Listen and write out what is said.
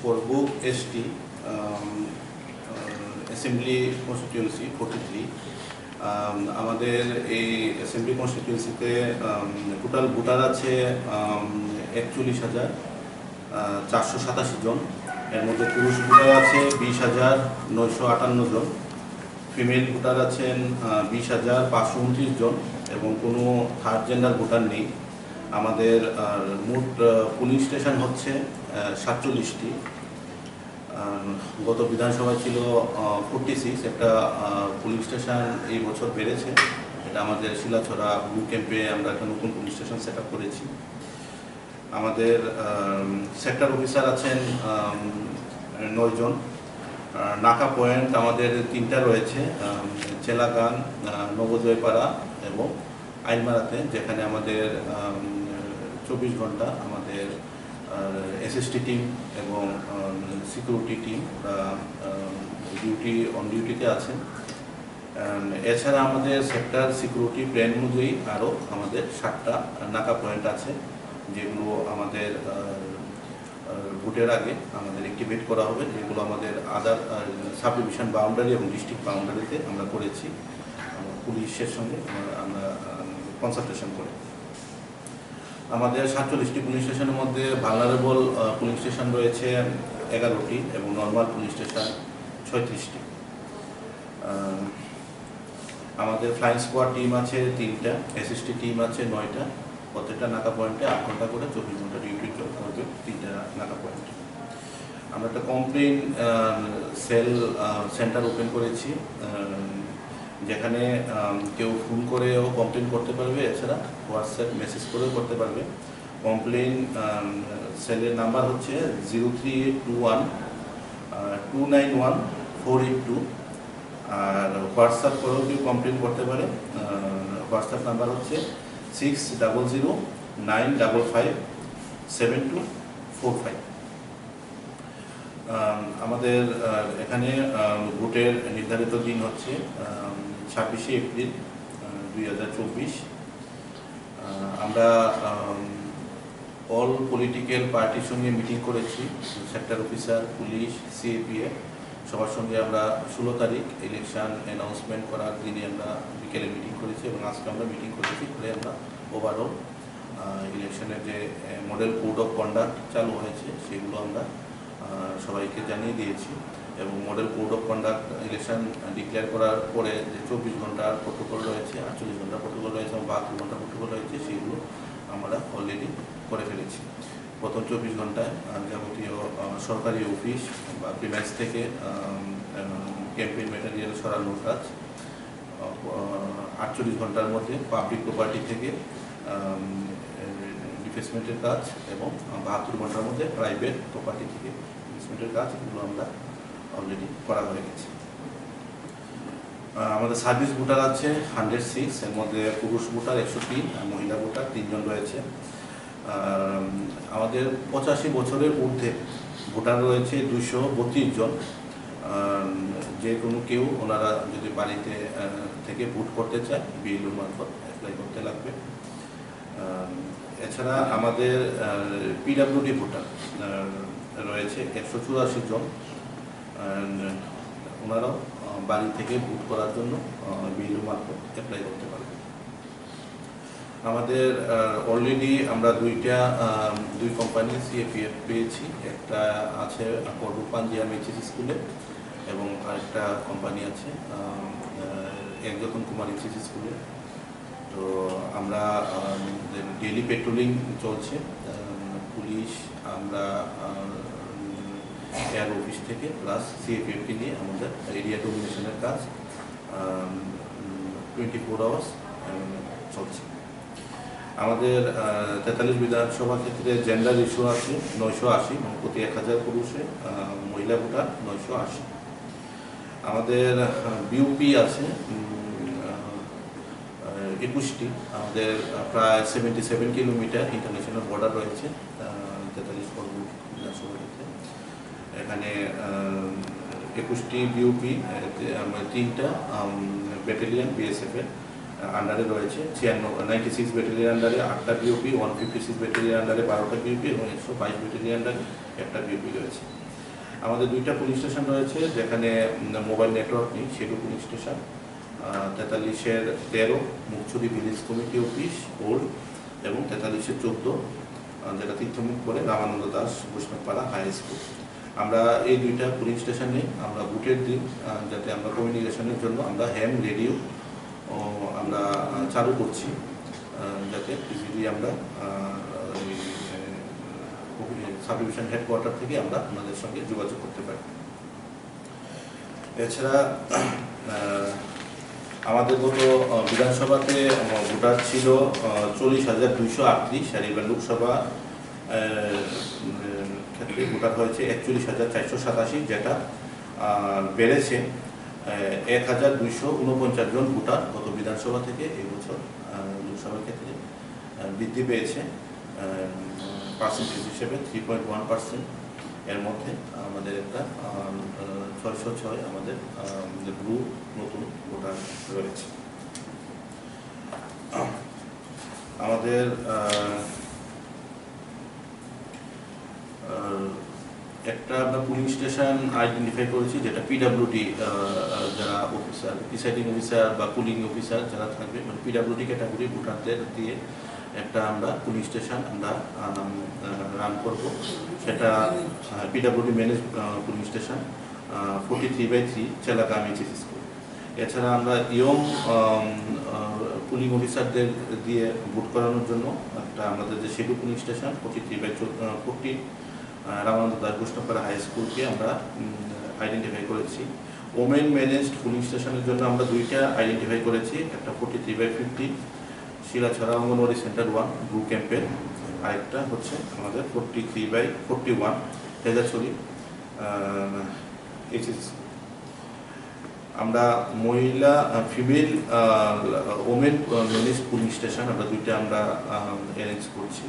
Korbuk ST assembly constituency 43 আমাদের এই assembly কনস্টিটিউয়েন্সিতে total voter আছে 41,487 জন। এর মধ্যে পুরুষ ভোটার আছে 20,958 জন, ফিমেল ভোটার আছেন 20,529 জন এবং কোনো থার্ড জেন্ডার ভোটার নেই। আমাদের মোট পুলিং স্টেশন হচ্ছে 47টি। গত বিধানসভায় ছিল 46, একটা পুলিং স্টেশন এই বছর বেড়েছে। এটা আমাদের শিলাছড়া ব্লু ক্যাম্পে আমরা একটা নতুন পুলিং স্টেশন সেট আপ করেছি। আমাদের সেক্টর অফিসার আছেন 9 জন। নাকা পয়েন্ট আমাদের 3টা রয়েছে, চেলাগান, নবজয়পাড়া এবং আইনমারাতে, যেখানে আমাদের 24 ঘন্টা আমাদের এসএসটি টিম এবং সিকিউরিটি টিম ডিউটিতে আছেন। এছাড়া আমাদের সেক্টর সিকিউরিটি প্ল্যান অনুযায়ী আরও আমাদের 7টা নাকা পয়েন্ট আছে, যেগুলো আমাদের ভোটের আগে আমাদের অ্যাক্টিভেট করা হবে, যেগুলো আমাদের আদার সাব ডিভিশন বাউন্ডারি এবং ডিস্ট্রিক্ট বাউন্ডারিতে আমরা করেছি পুলিশের সঙ্গে আমরা কনসালটেশন করে। আমাদের 47টি পুলিশ স্টেশনের মধ্যে ভালনারেবল পুলিশ স্টেশন রয়েছে 11টি এবং নর্মাল পুলিশ স্টেশন 36টি। আমাদের ফ্লাইং স্কোয়াড টিম আছে 3টা, এসএসটি টিম আছে 9টা। প্রত্যেকটা নাকা পয়েন্টে 8 ঘন্টা করে 24 ঘন্টা ডিউটি করবে 3টা নাকা পয়েন্টে। আমরা একটা কমপ্লেন সেল সেন্টার ওপেন করেছি, যেখানে কেউ ফোন করেও কমপ্লেন করতে পারবে, এছাড়া হোয়াটসঅ্যাপ মেসেজ করেও করতে পারবে। কমপ্লেন সেলের নাম্বার হচ্ছে 0321 291 482, আর হোয়াটসঅ্যাপ করেও কেউ কমপ্লেন করতে পারে। হোয়াটসঅ্যাপ নাম্বার হচ্ছে 6009557245। আমাদের এখানে ভোটের নির্ধারিত দিন হচ্ছে 26শে এপ্রিল 2024। আমরা অল পলিটিক্যাল পার্টির সঙ্গে মিটিং করেছি, সেক্টর অফিসার, পুলিশ, সিএপিএফ সবার সঙ্গে আমরা 16 তারিখ ইলেকশন অ্যানাউন্সমেন্ট করার দিনে আমরা বিকেলে মিটিং করেছি এবং আজকে আমরা মিটিং করেছি করে আমরা ওভারঅল ইলেকশনের যে মডেল কোড অফ কন্ডাক্ট চালু হয়েছে সেগুলো আমরা সবাইকে জানিয়ে দিয়েছি এবং model code of conduct election declare করার পরে যে 24 ঘন্টার প্রোটোকল রয়েছে, 48 ঘন্টার প্রোটোকল রয়েছে এবং 72 ঘন্টার প্রোটোকল রয়েছে, সেগুলো আমরা অলরেডি করে ফেলেছি। প্রথম 24 ঘন্টায় যাবতীয় সরকারি অফিস বা প্রিমাইস থেকে ক্যাম্পেইন ম্যাটেরিয়াল সরানোর কাজ, 48 ঘন্টার মধ্যে পাবলিক প্রপার্টি থেকে ডিফেসমেন্টের কাজ এবং 72 ঘন্টার মধ্যে প্রাইভেট প্রপার্টি থেকে ডিফেসমেন্টের কাজ, এগুলো আমরা অলরেডি করা হয়ে গেছে। আমাদের সার্ভিস ভোটার আছে 106, এর মধ্যে পুরুষ ভোটার 103 আর মহিলা ভোটার 3 জন রয়েছে। আমাদের 85 বছরের ঊর্ধ্বে ভোটার রয়েছে 232 জন। যে কোনো কেউ ওনারা যদি বাড়িতে থেকে ভোট করতে চায় বিএলওর মারফত অ্যাপ্লাই করতে লাগবে। এছাড়া আমাদের পিডাব্লিউডি ভোটার রয়েছে 184 জন, ওনারাও বাড়ি থেকে ভোট করার জন্য বিএলও মারফত অ্যাপ্লাই করতে পারবে। আমাদের অলরেডি আমরা দুই কোম্পানি সিএপিএফ পেয়েছি, একটা আছে কোরবুক পাঞ্জিয়াম এইচএস স্কুলে এবং আরেকটা কোম্পানি আছে একযতন কুমার এইচএস স্কুলে। তো আমরা ডেইলি পেট্রোলিং চলছে, পুলিশ, আমরা এয়ার অফিস থেকে প্লাস সিএপিএফকে নিয়ে আমাদের এরিয়া ডোমিনেশনের কাজ 24 আওয়ার্স চলছে। আমাদের 43 বিধানসভা ক্ষেত্রে জেন্ডার ইস্যু আছে 980 এবং প্রতি 1000 পুরুষে মহিলা ভোটার 980। আমাদের বিউপি আছে 21টি। আমাদের প্রায় 77 কিলোমিটার ইন্টারন্যাশনাল বর্ডার রয়েছে 43 পরবর্তী বিধানসভা ক্ষেত্রে। এখানে 21টি বিউপি, 3টা ব্যাটালিয়ন বিএসএফের আন্ডারে রয়েছে, 96 ব্যাটালিয়ন আন্ডারে 8টা বিউপি, 156 ব্যাটালিয়ন আন্ডারে 12টা বিউপি এবং 122 ব্যাটালিয়ন আন্ডারে একটা বিউপি রয়েছে। আমাদের দুইটা পুলিশ স্টেশন রয়েছে যেখানে মোবাইল নেটওয়ার্ক নেই, সেটু police station 43-13 Mugchhari village committee office old এবং 43-14 যেটা তীর্থমুখ করে রামানন্দ দাস বৈষ্ণবপাড়া হাই স্কুল। আমরা এই দুইটা পুলিশ স্টেশনে আমরা ভোটের দিন যাতে আমরা কমিউনিকেশনের জন্য আমরা হ্যাম রেডিও আমরা চালু করছি, যাতে ইজিলি আমরা সাব ডিভিশন হেডকোয়ার্টার থেকে আমরা আমাদের সঙ্গে যোগাযোগ করতে পারি। এছাড়া আমাদের গত বিধানসভাতে ভোটার ছিল 40,238 আর এবার লোকসভা ক্ষেত্রে ভোটার হয়েছে 41,487, যেটা বেড়েছে 1,249 জন ভোটার গত বিধানসভা থেকে এই বছর লোকসভার ক্ষেত্রে বৃদ্ধি পেয়েছে পার্সেন্টেজ হিসেবে 3.1%। এর মধ্যে আমাদের একটা 606 আমাদের ব্লু নতুন ভোটার রয়েছে। আমাদের একটা আমরা পুলিং স্টেশন আইডেন্টিফাই করেছি, যেটা পিডাব্লিউডি যারা অফিসার, প্রিসাইডিং অফিসার বা পুলিং অফিসার যারা থাকবে, মানে পিডাব্লিউডি ক্যাটাগরি ভোটারদের দিয়ে একটা আমরা পুলিং স্টেশন আমরা রান করব। সেটা PWD manage polling station 43/3 Chelagam HS school. এছাড়া আমরা ইয়ং পুলিং অফিসারদের দিয়ে ভোট করানোর জন্য একটা আমাদের যে সেটু polling station 43/40 Ramananda Das Baishnabpara high স্কুলকে আমরা আইডেন্টিফাই করেছি। ওমেন ম্যানেজড পুলিং স্টেশনের জন্য আমরা দুইটা আইডেন্টিফাই করেছি, একটা 43/50 শিলাছড়া অঙ্গনওয়াড়ি সেন্টার 1 ব্লু ক্যাম্পের, আরেকটা হচ্ছে আমাদের 43/41 তেজাছড়ি এইচএস। আমরা মহিলা female women managed pulling station আমরা দুইটা আমরা অ্যারেঞ্জ করছি।